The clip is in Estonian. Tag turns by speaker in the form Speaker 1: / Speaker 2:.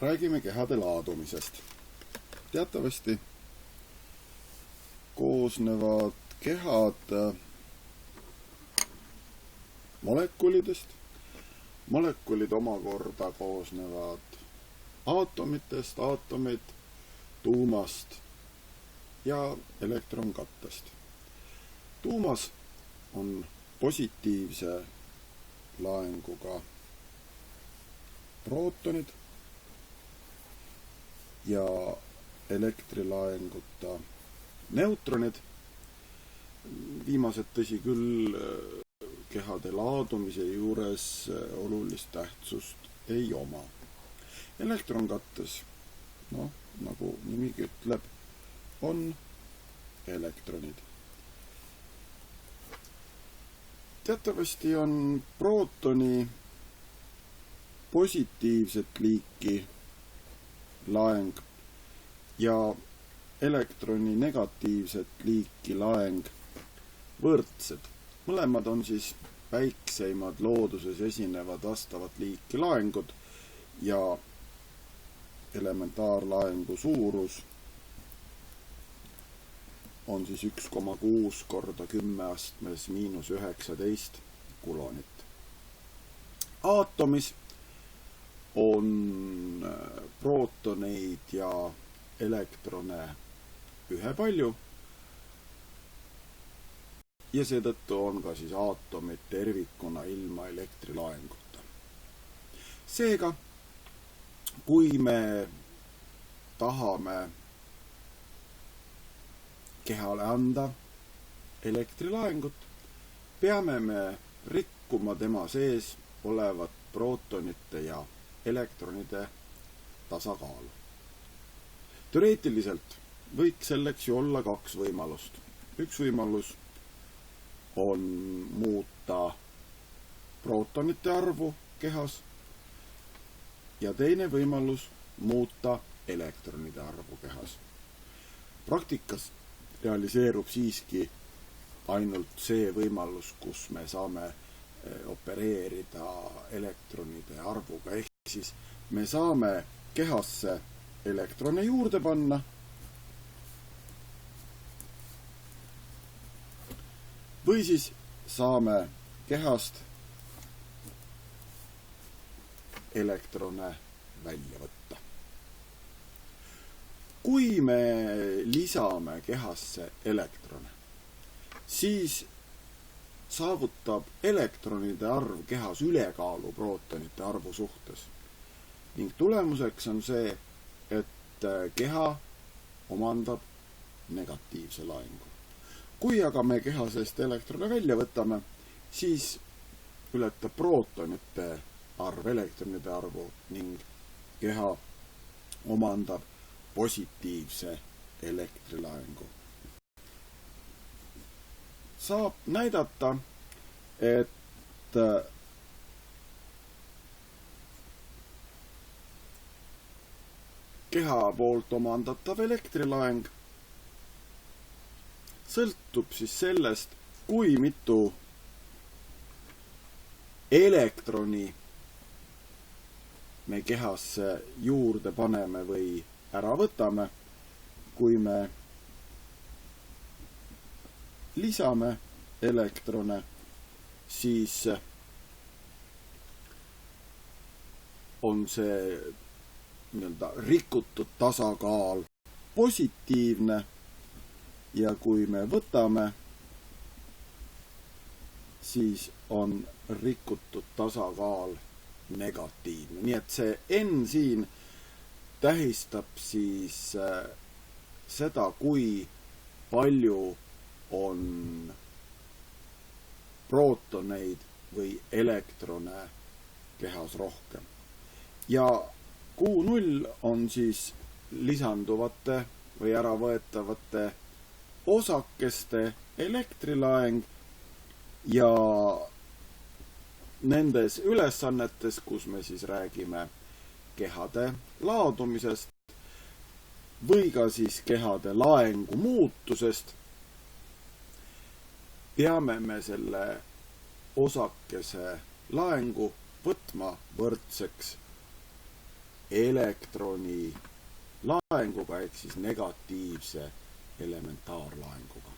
Speaker 1: räägime kehade laadumisest. Teatavasti koosnevad kehad molekulidest. Molekulid omakorda koosnevad aatomitest, aatomid tuumast ja elektronkattest. Tuumas on positiivse laenguga prootonid ja elektrilaenguta neutronid. Viimased, tõsi küll, kehade laadumise juures olulist tähtsust ei oma. Elektronkattes, nagu nimigi ütleb, on elektronid. Teatavasti on prootoni positiivset liiki laeng ja elektroni negatiivset liiki laeng võrdsed. Mõlemad on siis väikseimad looduses esinevad vastavat liiki laengud ja elementaarlaengu suurus on siis 1,6 korda 10 astmes -19 kulonit. Aatomis on prootoneid ja elektrone ühepalju ja seetõttu on ka siis aatomid tervikuna ilma elektrilaenguta. Seega, kui me tahame kehale anda elektrilaengut, peame me rikkuma tema sees olevat prootonite ja elektronide tasakaalu. Teoreetiliselt võiks selleks ju olla kaks võimalust. Üks võimalus on muuta prootonite arvu kehas ja teine võimalus muuta elektronide arvu kehas. Praktikas realiseerub siiski ainult see võimalus, kus me saame opereerida elektronide arvuga, ehk siis me saame kehasse elektrone juurde panna või siis saame kehast elektrone välja võtta. Kui me lisame kehasse elektrone, siis saavutab elektronide arv kehas ülekaalu prootonite arvu suhtes. Ning tulemuseks on see, et keha omandab negatiivse laengu. Kui aga me keha seest elektrone välja võtame, siis ületab prootonite arv elektronide arvu ning keha omandab positiivse elektrilaengu. Saab näidata, et keha poolt omandatav elektrilaeng sõltub siis sellest, kui mitu elektroni me kehasse juurde paneme või ära võtame. Kui me lisame elektrone, siis on see rikutud tasakaal positiivne ja kui me võtame, siis on rikutud tasakaal negatiivne. Nii et see N siin tähistab siis seda, kui palju on prootoneid või elektrone kehas rohkem. Ja Q0 on siis lisanduvate või äravõetavate osakeste elektrilaeng ja nendes ülesannetes, kus me siis räägime kehade laadumisest või ka siis kehade laengu muutusest, peame me selle osakese laengu võtma võrdseks elektroni laenguga ehk siis negatiivse elementaarlaenguga.